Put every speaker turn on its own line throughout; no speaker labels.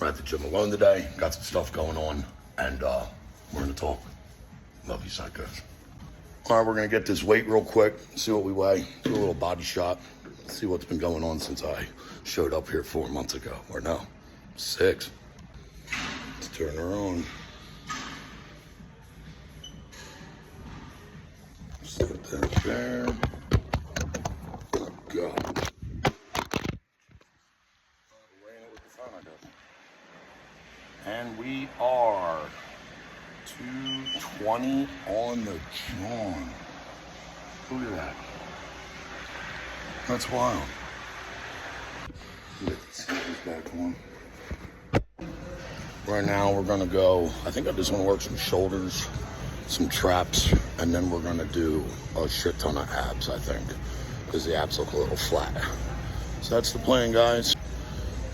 We're at the gym alone today. Got some stuff going on, and we're gonna talk. Love you, psychos. All right, we're gonna get this weight real quick, see what we weigh, do a little body shot, see what's been going on since I showed up here 4 months ago, or no, 6. Let's turn her on. Set that there. Go. And we are 220 on the John. Look at that. That's wild. Get the scissors back on. Right now we're gonna go, I think I just wanna work some shoulders, some traps, and then we're gonna do a shit ton of abs, I think, because the abs look a little flat. So that's the plan, guys.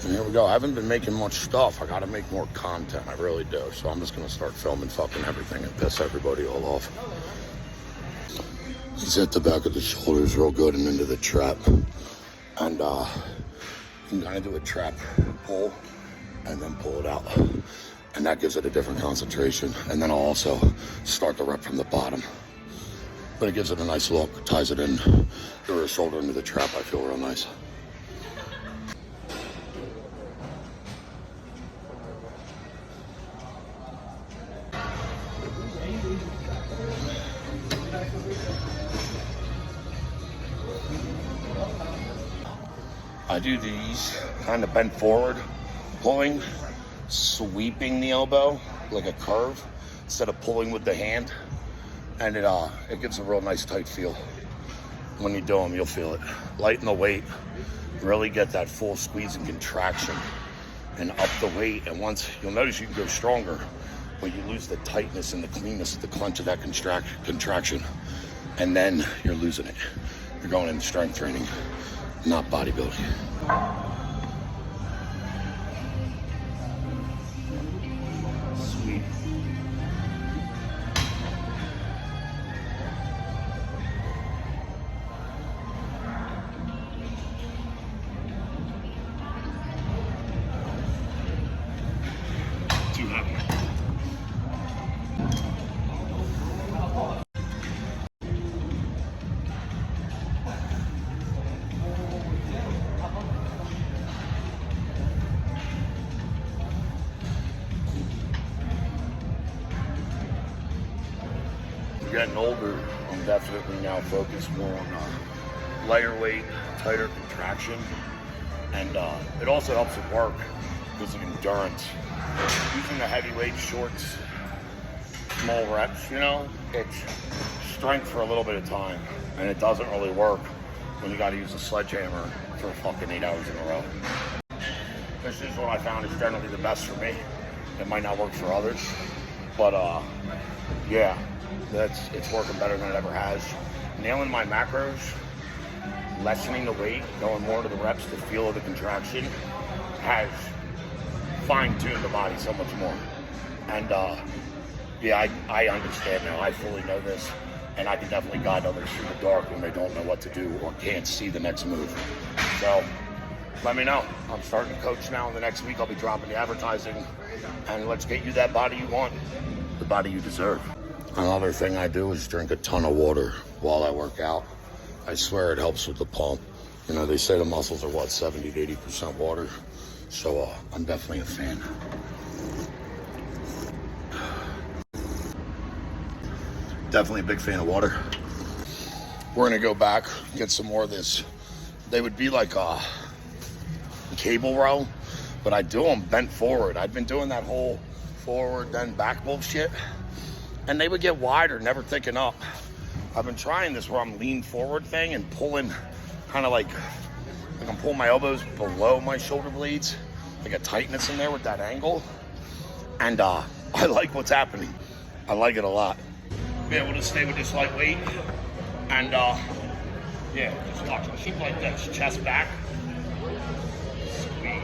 And here we go. I haven't been making much stuff. I gotta make more content, I really do. So I'm just gonna start filming fucking everything and piss everybody all off. He's at the back of the shoulders real good and into the trap. And you can kind of do a trap pull and then pull it out. And that gives it a different concentration. And then I'll also start the rep from the bottom. But it gives it a nice look, ties it in, your shoulder into the trap. I feel real nice. I do these kind of bent forward, pulling, sweeping the elbow like a curve instead of pulling with the hand, and it gives a real nice tight feel. When you do them, you'll feel it. Lighten the weight, really get that full squeeze and contraction, and up the weight. And once you'll notice, you can go stronger, but you lose the tightness and the cleanness of the clench of that contraction, and then you're losing it. You're going into strength training, not bodybuilding. Sweet. Too heavy. Getting older, I'm definitely now focused more on lighter weight, tighter contraction, and it also helps with work because of endurance. Using the heavyweight shorts, small reps, it's strength for a little bit of time, and it doesn't really work when you got to use a sledgehammer for fucking 8 hours in a row. This is what I found is generally the best for me. It might not work for others, but yeah. It's working better than it ever has. Nailing my macros, lessening the weight, going more to the reps, the feel of the contraction, has fine-tuned the body so much more. And yeah, I understand now. I fully know this, and I can definitely guide others through the dark when they don't know what to do or can't see the next move. So let me know. I'm starting to coach now. In the next week, I'll be dropping the advertising, and let's get you that body you want, the body you deserve. Another thing I do is drink a ton of water while I work out. I swear it helps with the pump. They say the muscles are 70 to 80% water. So I'm definitely a fan. Definitely a big fan of water. We're gonna go back, get some more of this. They would be like a cable row, but I do them bent forward. I've been doing that whole forward then back bullshit. And they would get wider, never thicken up. I've been trying this where I'm lean forward thing and pulling kind of like I'm pulling my elbows below my shoulder blades, like a tightness in there with that angle. And I like what's happening. I like it a lot. Be able to stay with this light weight and yeah, just watch it. Keep like this, chest back. Squeeze.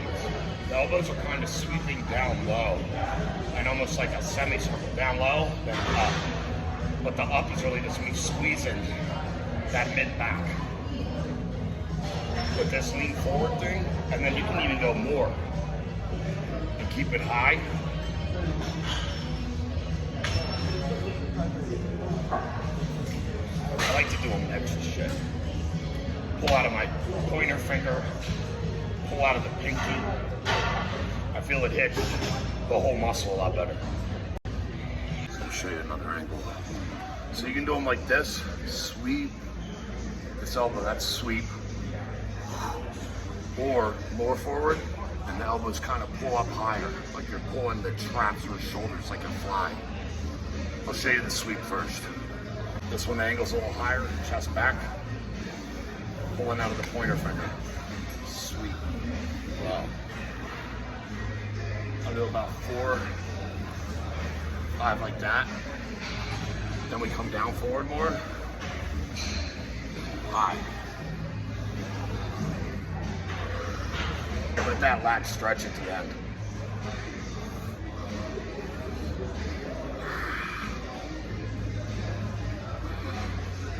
The elbows are kind of sweeping down low and almost like a semicircle down low, then up. But the up is really just me squeezing that mid back with this lean forward thing, and then you can even go more and keep it high. I like to do a mix of shit. Pull out of my pointer finger, pull out of the pinky. I feel it hit the whole muscle a lot better. Let me show you another angle. So you can do them like this, sweep, this elbow, that's sweep. Or more forward, and the elbows kind of pull up higher, like you're pulling the traps or shoulders like a fly. I'll show you the sweep first. This one, the angle's a little higher, chest back. Pulling out of the pointer finger. Sweep. Wow. I'll do about 4, 5 like that. Then we come down forward more. High. Let that lat stretch at the end.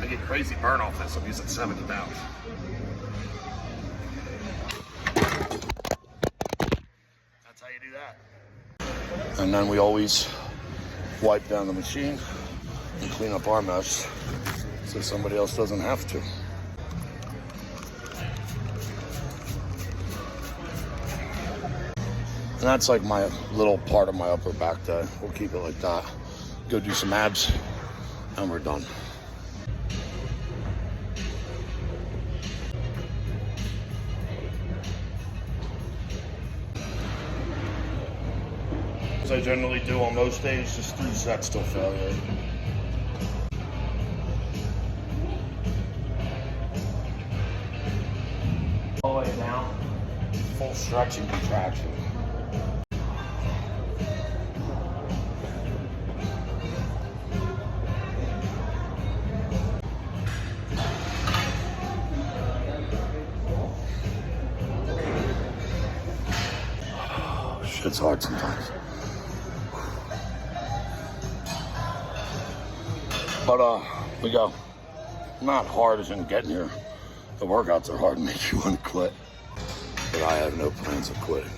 I get crazy burn off this. I'm using 70 pounds. That's how you do that. And then we always wipe down the machine and clean up our mess so somebody else doesn't have to. And that's like my little part of my upper back day. We'll keep it like that. Go do some abs, and we're done. As I generally do on most days, just 3 sets till failure. All the way down, full stretch and contraction. It's hard sometimes. But we go. Not hard as in getting here. The workouts are hard and make you want to quit. But I have no plans of quitting.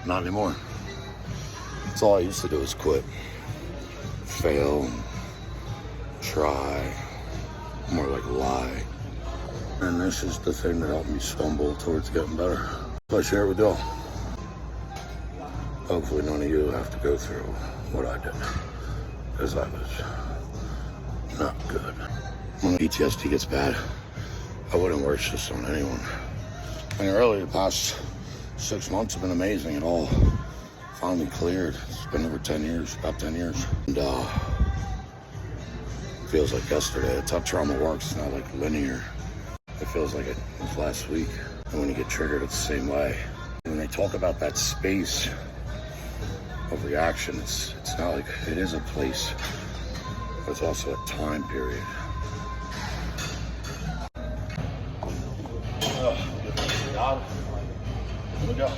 Not anymore. That's all I used to do is quit. Fail. Try. More like lie. And this is the thing that helped me stumble towards getting better. So I share it with y'all. Hopefully none of you have to go through what I did, because I was not good. When PTSD gets bad, I wouldn't wish this on anyone. And really, the past 6 months have been amazing. It all finally cleared. It's been over 10 years, about 10 years. And feels like yesterday. That's how trauma works. It's not like linear. It feels like it was last week. And when you get triggered, it's the same way. When they talk about that space of reaction, it's not like it is a place, but it's also a time period. Here we go.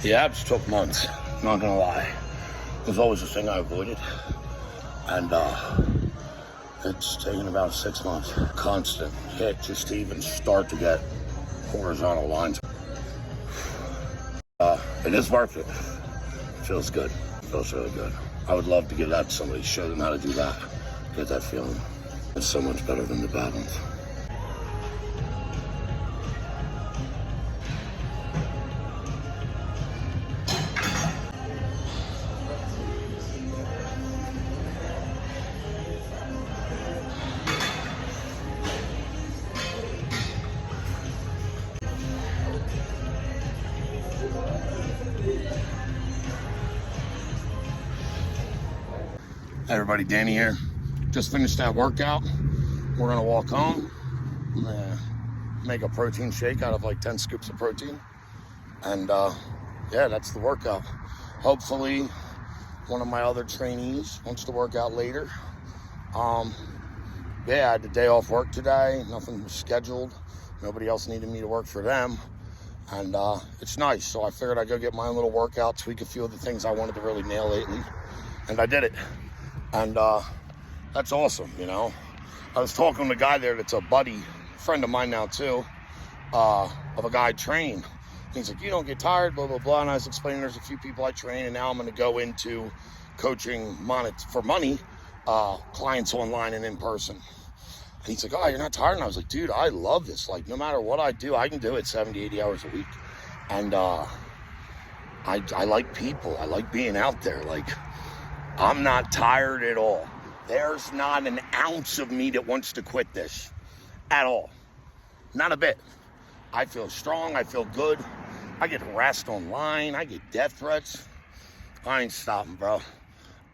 The abs took months, not gonna lie. It was always a thing I avoided. And it's taken about 6 months. Constant hit just to even start to get horizontal lines. It is worth it. It feels good. It feels really good. I would love to give that to somebody, show them how to do that. Get that feeling. It's so much better than the bad ones. Hey everybody, Danny here. Just finished that workout. We're gonna walk home, make a protein shake out of like 10 scoops of protein. And yeah, that's the workout. Hopefully one of my other trainees wants to work out later. Yeah, I had the day off work today. Nothing was scheduled. Nobody else needed me to work for them. And it's nice. So I figured I'd go get my own little workout, tweak a few of the things I wanted to really nail lately. And I did it. And that's awesome, you know. I was talking to a guy there that's a buddy, friend of mine now too, of a guy I train. He's like, you don't get tired, blah, blah, blah. And I was explaining there's a few people I train, and now I'm going to go into coaching for money, clients online and in person. And he's like, oh, you're not tired? And I was like, dude, I love this. Like, no matter what I do, I can do it 70, 80 hours a week. And I like people. I like being out there. Like, I'm not tired at all. There's not an ounce of me that wants to quit this at all. Not a bit. I feel strong. I feel good. I get harassed online. I get death threats. I ain't stopping, bro.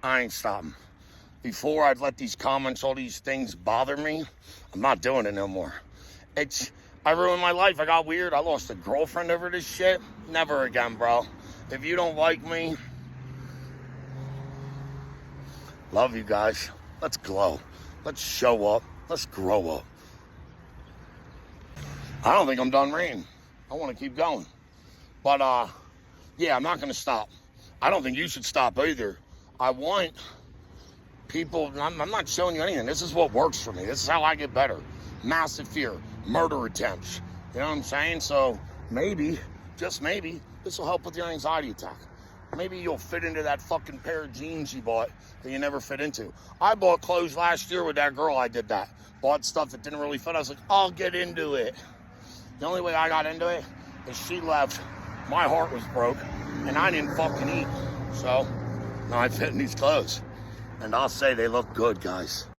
I ain't stopping. Before, I'd let these comments, all these things bother me. I'm not doing it no more. I ruined my life. I got weird. I lost a girlfriend over this shit. Never again, bro. If you don't like me, love you guys. Let's glow. Let's show up. Let's grow up. I don't think I'm done ranting. I want to keep going. But, yeah, I'm not going to stop. I don't think you should stop either. I want people, I'm not showing you anything. This is what works for me. This is how I get better. Massive fear, murder attempts. You know what I'm saying? So maybe, just maybe, this will help with your anxiety attack. Maybe you'll fit into that fucking pair of jeans you bought that you never fit into. I bought clothes last year with that girl. I did that. Bought stuff that didn't really fit. I was like, I'll get into it. The only way I got into it is she left. My heart was broke, and I didn't fucking eat. So now I fit in these clothes. And I'll say they look good, guys.